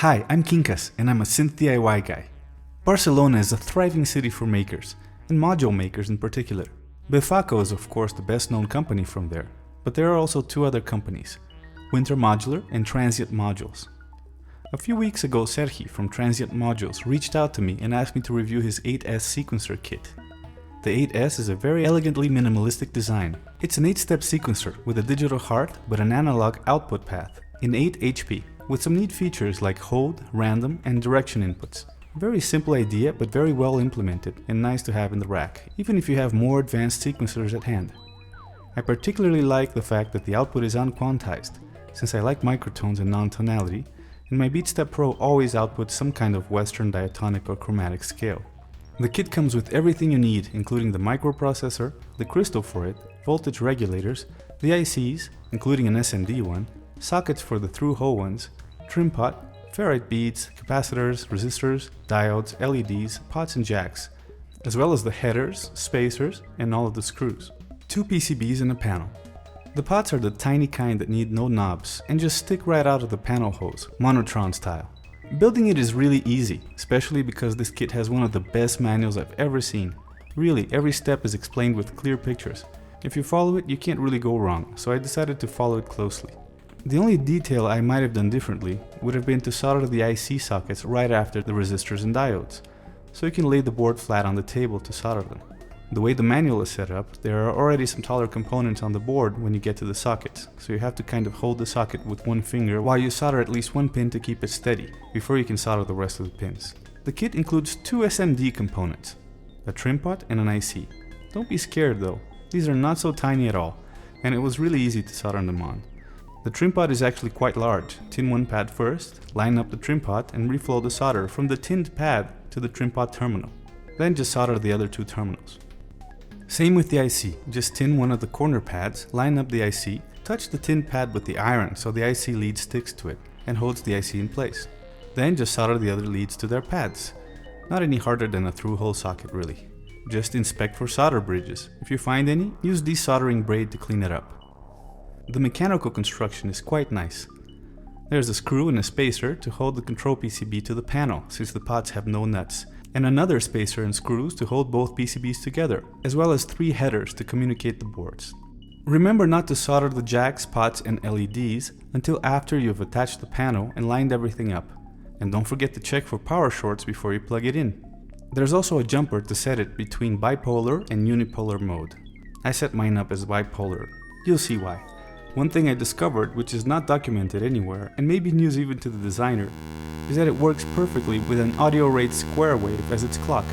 Hi, I'm Quincas, and I'm a synth DIY guy. Barcelona is a thriving city for makers, and module makers in particular. Befaco is of course the best known company from there, but there are also two other companies, Winter Modular and Transient Modules. A few weeks ago Sergi from Transient Modules reached out to me and asked me to review his 8S sequencer kit. The 8S is a very elegantly minimalistic design. It's an 8-step sequencer with a digital heart but an analog output path in 8 HP, with some neat features like hold, random, and direction inputs. A very simple idea but very well implemented and nice to have in the rack, even if you have more advanced sequencers at hand. I particularly like the fact that the output is unquantized, since I like microtones and non-tonality, and my BeatStep Pro always outputs some kind of Western diatonic or chromatic scale. The kit comes with everything you need, including the microprocessor, the crystal for it, voltage regulators, the ICs, including an SMD one, sockets for the through-hole ones, trim pot, ferrite beads, capacitors, resistors, diodes, LEDs, pots and jacks, as well as the headers, spacers, and all of the screws. 2 PCBs and a panel. The pots are the tiny kind that need no knobs and just stick right out of the panel hose, monotron style. Building it is really easy, especially because this kit has one of the best manuals I've ever seen. Really, every step is explained with clear pictures. If you follow it, you can't really go wrong, so I decided to follow it closely. The only detail I might have done differently would have been to solder the IC sockets right after the resistors and diodes, so you can lay the board flat on the table to solder them. The way the manual is set up, there are already some taller components on the board when you get to the sockets, so you have to kind of hold the socket with one finger while you solder at least one pin to keep it steady, before you can solder the rest of the pins. The kit includes 2 SMD components, a trim pot and an IC. Don't be scared though, these are not so tiny at all, and it was really easy to solder them on. The trim pot is actually quite large. Tin one pad first, line up the trim pot and reflow the solder from the tinned pad to the trim pot terminal. Then just solder the other 2 terminals. Same with the IC, just tin one of the corner pads, line up the IC, touch the tin pad with the iron so the IC lead sticks to it and holds the IC in place. Then just solder the other leads to their pads. Not any harder than a through-hole socket really. Just inspect for solder bridges. If you find any, use desoldering braid to clean it up. The mechanical construction is quite nice. There's a screw and a spacer to hold the control PCB to the panel, since the pots have no nuts, and another spacer and screws to hold both PCBs together, as well as 3 headers to communicate the boards. Remember not to solder the jacks, pots, and LEDs until after you've attached the panel and lined everything up, and don't forget to check for power shorts before you plug it in. There's also a jumper to set it between bipolar and unipolar mode. I set mine up as bipolar. You'll see why. One thing I discovered, which is not documented anywhere, and maybe news even to the designer, is that it works perfectly with an audio rate square wave as its clock,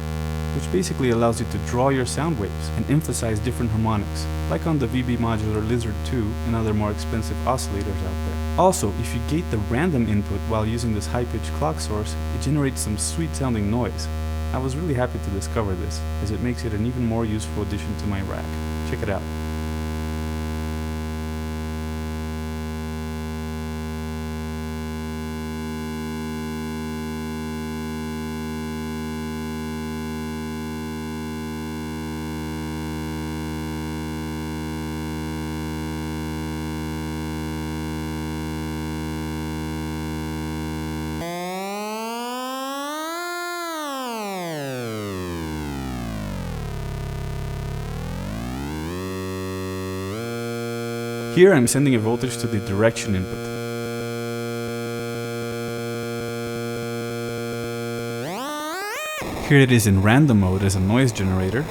which basically allows you to draw your sound waves and emphasize different harmonics, like on the VB Modular Lizard 2 and other more expensive oscillators out there. Also, if you gate the random input while using this high-pitched clock source, it generates some sweet-sounding noise. I was really happy to discover this, as it makes it an even more useful addition to my rack. Check it out. Here I'm sending a voltage to the direction input. Here it is in random mode as a noise generator.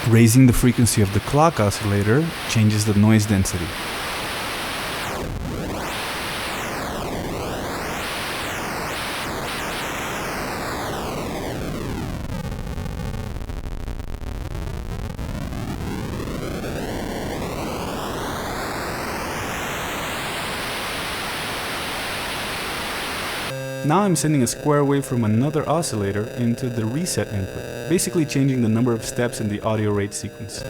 Raising the frequency of the clock oscillator changes the noise density. Now I'm sending a square wave from another oscillator into the reset input, basically changing the number of steps in the audio rate sequence.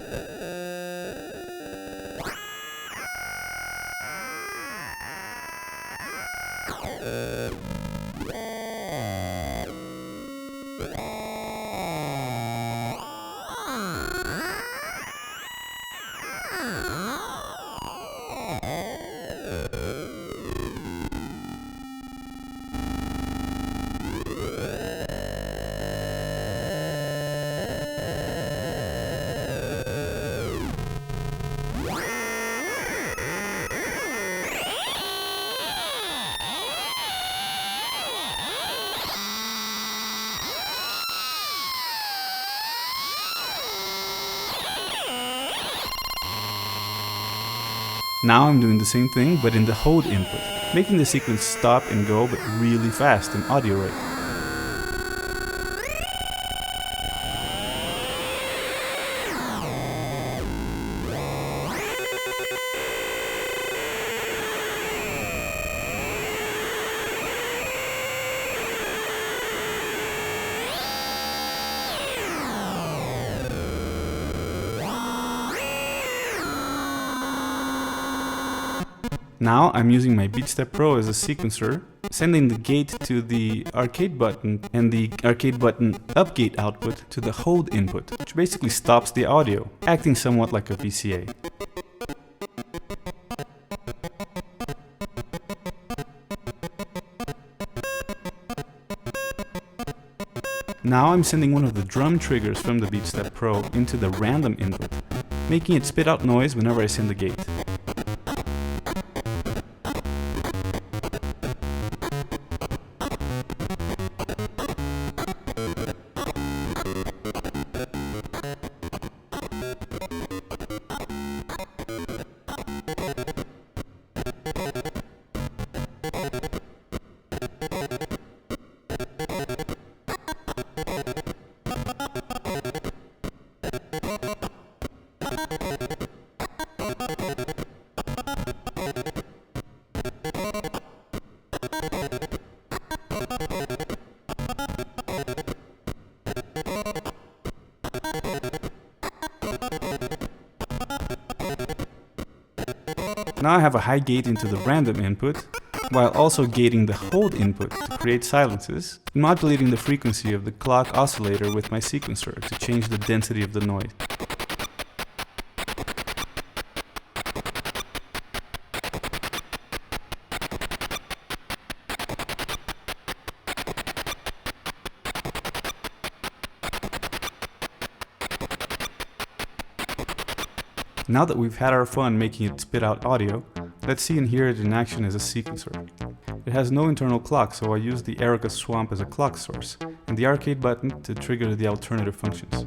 Now I'm doing the same thing but in the hold input, making the sequence stop and go but really fast in audio rate. Now I'm using my BeatStep Pro as a sequencer, sending the gate to the arcade button and the arcade button upgate output to the hold input, which basically stops the audio, acting somewhat like a VCA. Now I'm sending one of the drum triggers from the BeatStep Pro into the random input, making it spit out noise whenever I send the gate. Now I have a high gate into the random input, while also gating the hold input to create silences, and modulating the frequency of the clock oscillator with my sequencer to change the density of the noise. Now that we've had our fun making it spit out audio, let's see and hear it in action as a sequencer. It has no internal clock, so I use the Erica Swamp as a clock source, and the arcade button to trigger the alternative functions.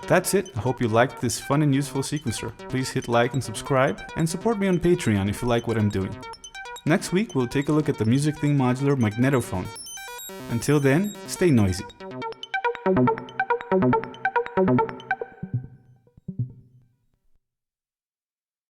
That's it, I hope you liked this fun and useful sequencer. Please hit like and subscribe, and support me on Patreon if you like what I'm doing. Next week we'll take a look at the Music Thing modular magnetophone. Until then, stay noisy.